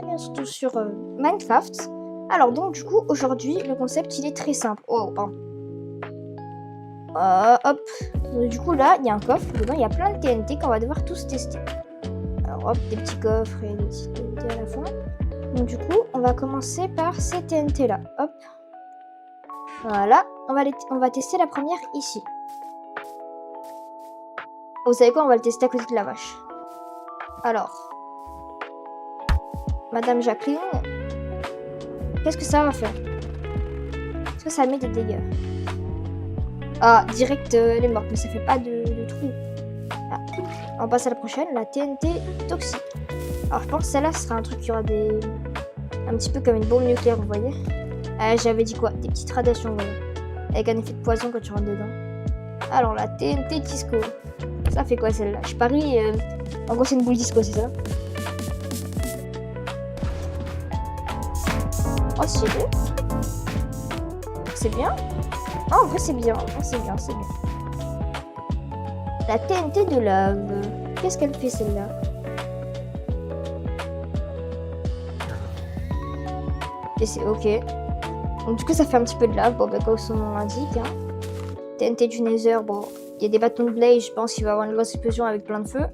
bien surtout sur Minecraft. Alors donc du coup aujourd'hui le concept il est très simple. Oh pardon. Hop. Donc, du coup là il y a un coffre, dedans il y a plein de TNT qu'on va devoir tous tester. Alors hop, des petits coffres et des petits TNT à la fin. Donc du coup on va commencer par ces TNT là. Hop. Voilà, on va tester la première ici. Vous savez quoi, on va le tester à côté de la vache. Alors, Madame Jacqueline, qu'est-ce que ça va faire? Est-ce que ça met des dégâts? Ah, direct, elle est morte, mais ça fait pas de trou. Ah. On passe à la prochaine, la TNT toxique. Alors, je pense que celle-là sera un truc qui aura des... un petit peu comme une bombe nucléaire, vous voyez. J'avais dit quoi? Des petites radiations, voilà. Avec un effet de poison quand tu rentres dedans. Alors, la TNT disco. Ça fait quoi celle-là? Je parie... En gros, c'est une boule disco, c'est ça? Oh, c'est bien. C'est bien. Oh, en vrai, c'est bien. Oh, c'est bien, c'est bien. La TNT de lave. Qu'est-ce qu'elle fait, celle-là? Et c'est ok. Donc, du coup, ça fait un petit peu de lave. Bon, bah, comme son nom l'indique. Hein. TNT du Nether, bon... Il y a des bâtons de blaze, je pense qu'il va y avoir une grosse explosion avec plein de feu.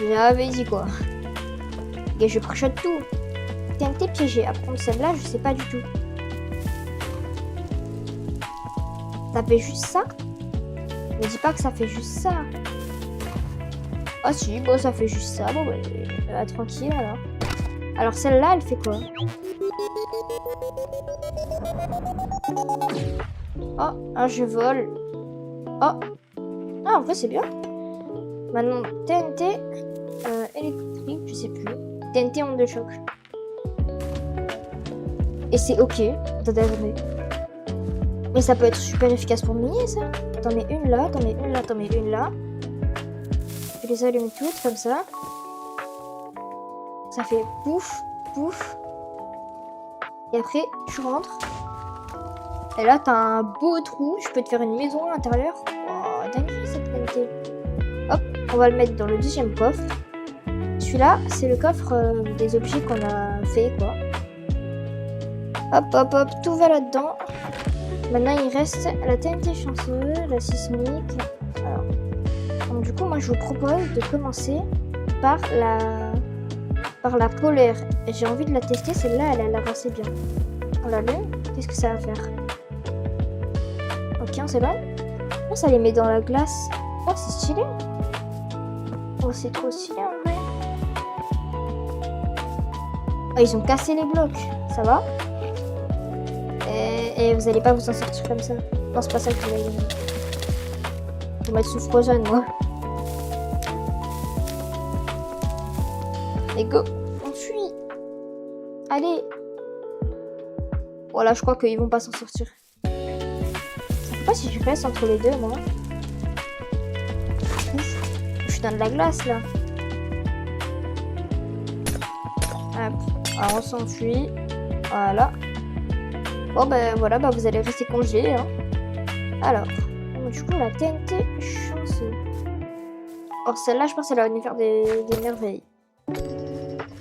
J'avais dit quoi. Et je préchote tout. TNT piégé. Après contre celle-là, je sais pas du tout. Ça fait juste ça? Ne dis pas que ça fait juste ça. Ah si, bon ça fait juste ça. Bon bah, tranquille alors. Alors celle-là, elle fait quoi? Oh, je vole. Oh, ah, en vrai c'est bien. Maintenant TNT électrique, je sais plus. TNT onde de choc. Et c'est ok. Attendez. Mais ça peut être super efficace pour miner ça. T'en mets une là, t'en mets une là, t'en mets une là. Tu les allumes toutes comme ça. Ça fait pouf, pouf. Et après tu rentres. Et là, t'as un beau trou. Je peux te faire une maison à l'intérieur. Oh, dingue cette TNT. Hop, on va le mettre dans le deuxième coffre. Celui-là, c'est le coffre des objets qu'on a fait, quoi. Hop, hop, hop, tout va là-dedans. Maintenant, il reste la TNT chanceuse, la sismique. Alors, donc, du coup, moi, je vous propose de commencer par la polaire. J'ai envie de la tester. Celle-là, elle a l'air assez bien. On l'allume. Qu'est-ce que ça va faire? Ok, c'est bon. Oh, ça les met dans la glace. Oh, c'est stylé. Oh, c'est trop stylé en vrai. Oh, ils ont cassé les blocs. Ça va? Et vous allez pas vous en sortir comme ça. Non, c'est pas ça que je vais gagner. Je vais mettre sous Frozen, moi. Et go. On fuit. Allez. Voilà, je crois qu'ils vont pas s'en sortir. Je sais pas si je reste entre les deux, moi. Je suis dans de la glace, là. Hop. Alors, on s'enfuit. Voilà. Bon, ben voilà, bah, vous allez rester congelé. Hein. Alors, du coup, la TNT chanceuse. Or, celle-là, je pense qu'elle va venir faire des merveilles.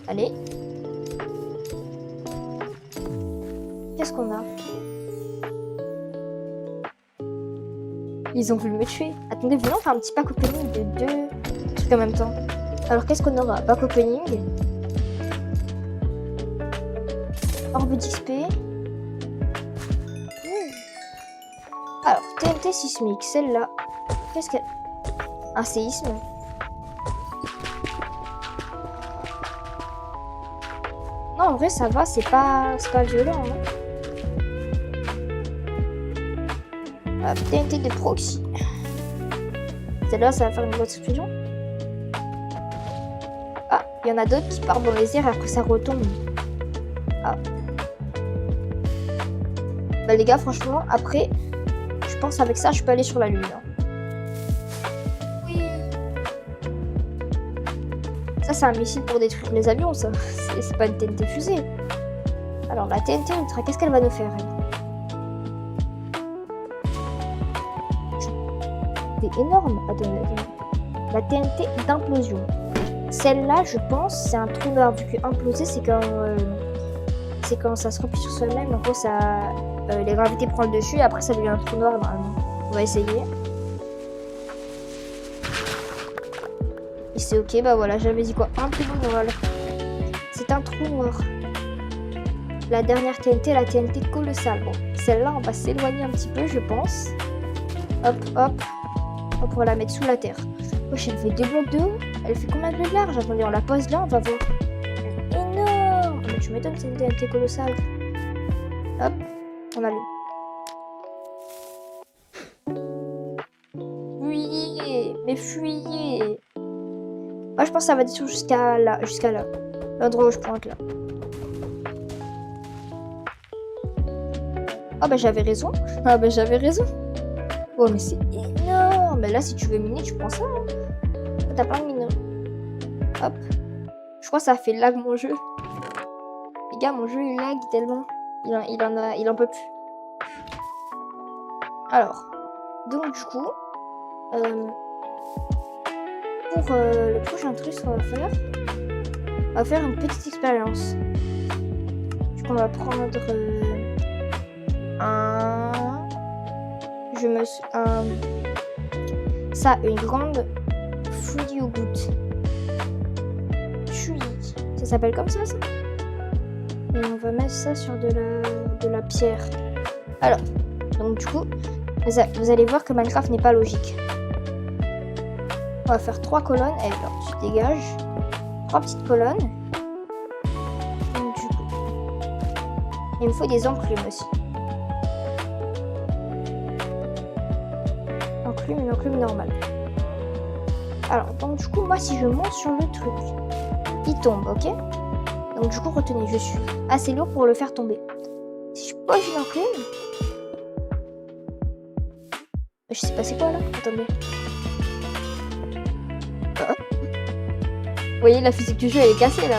Allez. Qu'est-ce qu'on a? Ils ont voulu me tuer. Attendez, venons faire un petit pack opening de 2 trucs en même temps. Alors, qu'est-ce qu'on aura? Pack opening. Orbe d'XP. Alors, TNT sismique, celle-là. Qu'est-ce qu'elle... Un séisme. Non, en vrai, ça va, c'est pas violent. Hein. TNT de proxy. Celle-là, ça va faire une grosse explosion. Ah, il y en a d'autres qui partent dans les airs alors que ça retombe. Ah. Bah les gars, franchement, après, je pense avec ça, je peux aller sur la lune. Hein. Oui. Ça, c'est un missile pour détruire les avions, ça. C'est pas une TNT fusée. Alors, la TNT Ultra, qu'est-ce qu'elle va nous faire, elle? C'est énorme. Attendez. La TNT d'implosion. celle-là, je pense, c'est un trou noir. Vu que imploser, c'est quand ça se remplit sur soi-même. En gros, les gravités prennent le dessus et après, ça devient un trou noir normalement. On va essayer. Et c'est ok, bah voilà, j'avais dit quoi? Un trou noir. C'est un trou noir. La dernière TNT, la TNT colossale. Bon, celle-là, on va s'éloigner un petit peu, je pense. Hop, hop. On va la mettre sous la terre. Wesh, elle fait 2 blocs de haut. Elle fait combien de blocs large? Attendez, on la pose là, on va voir. Énorme! Mais tu m'étonnes, c'est une TNT colossale. Hop, on allume. Fuyez! Mais fuyez! Moi, je pense que ça va descendre jusqu'à là. L'endroit où je pointe là. Ah bah j'avais raison. Oh mais c'est énorme. Mais là si tu veux miner tu prends ça. Hein. T'as plein de mines. Hop. Je crois que ça fait lag mon jeu. Les gars mon jeu il lag tellement. Il en peut plus. Alors. Donc du coup. Pour le prochain truc qu'on va faire une petite expérience. Du coup on va prendre une grande fouillis aux gouttes. Ça s'appelle comme ça. Et on va mettre ça sur de la pierre. Alors, donc du coup, vous allez voir que Minecraft n'est pas logique. On va faire 3 colonnes. Et alors, tu dégages 3 petites colonnes. Donc, du coup, il me faut des enclumes aussi. Une enclume normale. Alors, donc du coup, moi, si je monte sur le truc, il tombe, ok? Donc du coup, retenez, je suis assez lourd pour le faire tomber. Si je pose une enclume... Je sais pas c'est quoi, là? Attendez. Vous voyez, la physique du jeu, elle est cassée, là.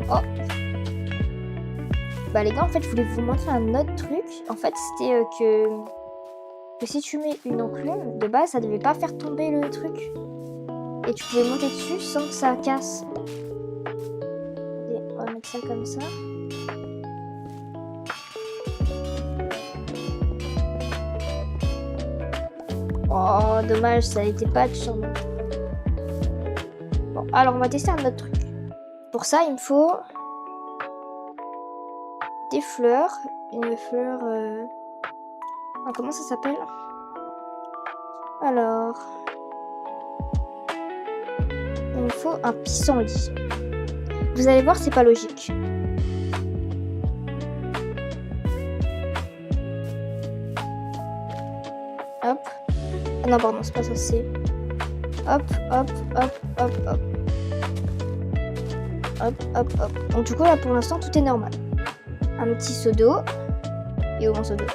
Oh. Bah les gars, en fait, je voulais vous montrer un autre truc. En fait, c'était que si tu mets une enclume, de base, ça devait pas faire tomber le truc. Et tu pouvais monter dessus sans que ça casse. Allez, on va mettre ça comme ça. Oh, dommage, ça a été patch sur moi. Bon, alors on va tester un autre truc. Pour ça, il me faut des fleurs. Une fleur... Ah, comment ça s'appelle? Alors... Il me faut un pissenlit. Vous allez voir, c'est pas logique. Hop. Ah non, pardon, c'est pas ça, c'est... Hop, hop, hop, hop, hop. Hop, hop, hop. Donc du coup, là, pour l'instant, tout est normal. Un petit seau d'eau. Et où mon seau d'eau?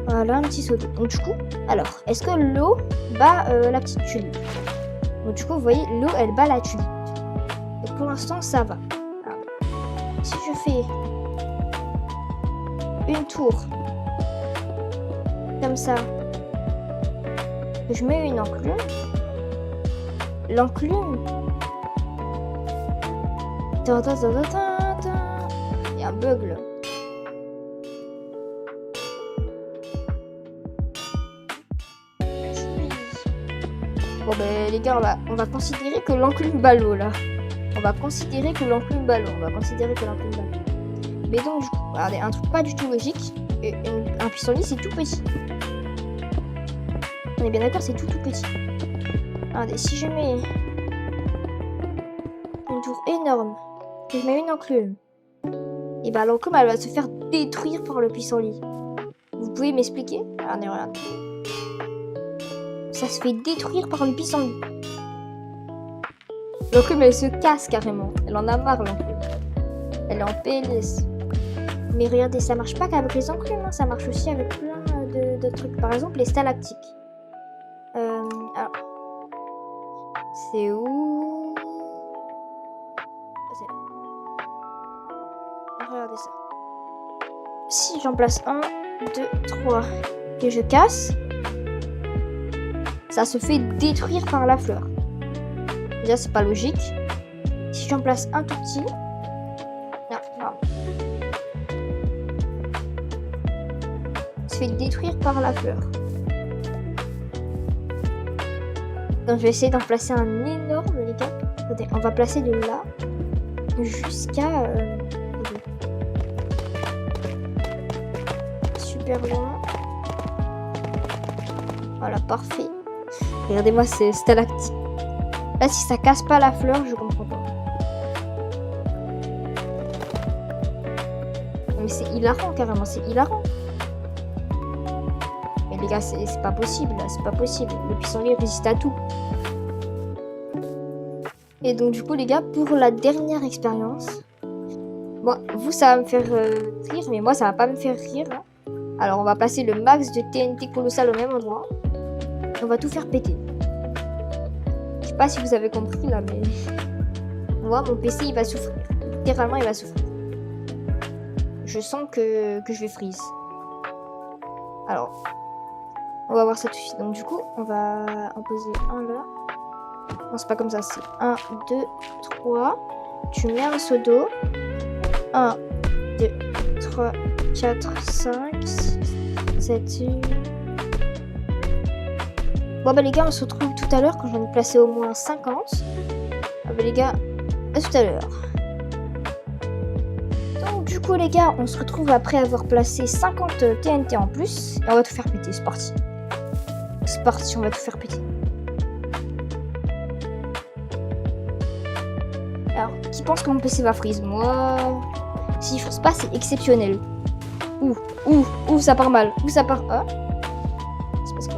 Voilà, un petit seau d'eau. Donc du coup, alors, est-ce que l'eau bat la petite tulipe? Donc du coup, vous voyez, l'eau, elle bat la tulipe. Et pour l'instant, ça va. Alors, si je fais une tour, comme ça, je mets une enclume. L'enclume... Il y a un bug là. Bon ben les gars, on va considérer que l'enclume bat l'eau là. On va considérer que l'enclume bat l'eau. Mais donc du coup, regardez, un truc pas du tout logique. Et un pissenlit c'est tout petit. On est bien d'accord, c'est tout petit. Regardez, si je mets une tour énorme, que je mets une enclume, et bah l'enclume elle va se faire détruire par le pissenlit. Vous pouvez m'expliquer? Regardez, regardez. Ça se fait détruire par le pissenlit. L'enclume elle se casse carrément. Elle en a marre l'enclume. Elle est en PLS. Mais regardez, ça marche pas qu'avec les enclumes, hein. Ça marche aussi avec plein de trucs. Par exemple les stalactiques. Alors. C'est où? C'est là. Regardez ça. si j'en place 1, 2, 3 et je casse, ça se fait détruire par la fleur. Déjà, c'est pas logique. Si j'en place un tout petit... Non. Ça se fait détruire par la fleur. Donc, je vais essayer d'en placer un énorme, les gars. Attendez, on va placer de là jusqu'à... super loin. Voilà, parfait. Regardez-moi ces stalactites. Là, si ça casse pas la fleur, je comprends pas. Mais c'est hilarant, carrément, c'est hilarant. Mais les gars, c'est pas possible, là, c'est pas possible. Le pissenlit résiste à tout. Et donc, du coup, les gars, pour la dernière expérience, bon, vous, ça va me faire rire, mais moi, ça va pas me faire rire. Hein. Alors, on va placer le max de TNT colossal au même endroit. On va tout faire péter. Je sais pas si vous avez compris là, mais moi, mon PC, il va souffrir. Littéralement, il va souffrir. Je sens que je vais freeze. Alors, on va voir ça tout de suite. Donc, du coup, on va en poser un là. Non, c'est pas comme ça. C'est 1, 2, 3. Tu mets un seau d'eau. 1, 2, 3, 4, 5, 6, 7, 8. Bon bah les gars, on se retrouve tout à l'heure quand j'en ai placé au moins 50. Ah bah les gars, à tout à l'heure. Donc du coup les gars, on se retrouve après avoir placé 50 TNT en plus. Et on va tout faire péter, c'est parti. C'est parti, on va tout faire péter. Alors, qui pense que mon PC va freeze? Moi, s'il freeze pas, c'est exceptionnel. Ouh, ça part mal. Ouh, ça part... Ah, c'est parce que...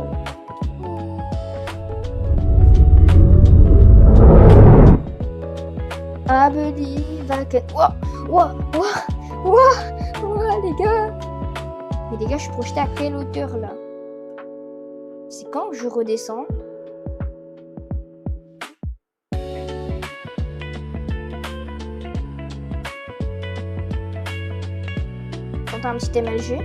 I believe I can... Ouah, les gars. Mais les gars, je suis projeté à quelle hauteur, là? C'est quand que je redescends? J'entends un petit MLG.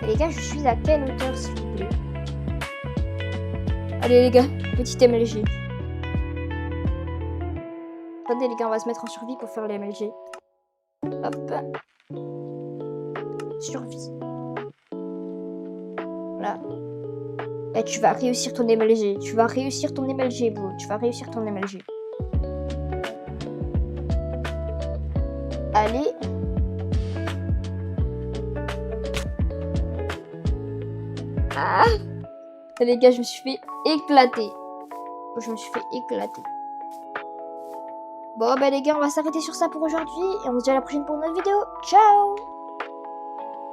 Et les gars, je suis à quelle hauteur, s'il vous plaît? Allez les gars, petit MLG. Attendez les gars, on va se mettre en survie pour faire les MLG. Hop. Survie. Voilà. Et tu vas réussir ton MLG. Tu vas réussir ton MLG, bro. Tu vas réussir ton MLG. Allez. Ah! Les gars, je me suis fait éclater. Bon, bah les gars, on va s'arrêter sur ça pour aujourd'hui. Et on se dit à la prochaine pour une autre vidéo. Ciao!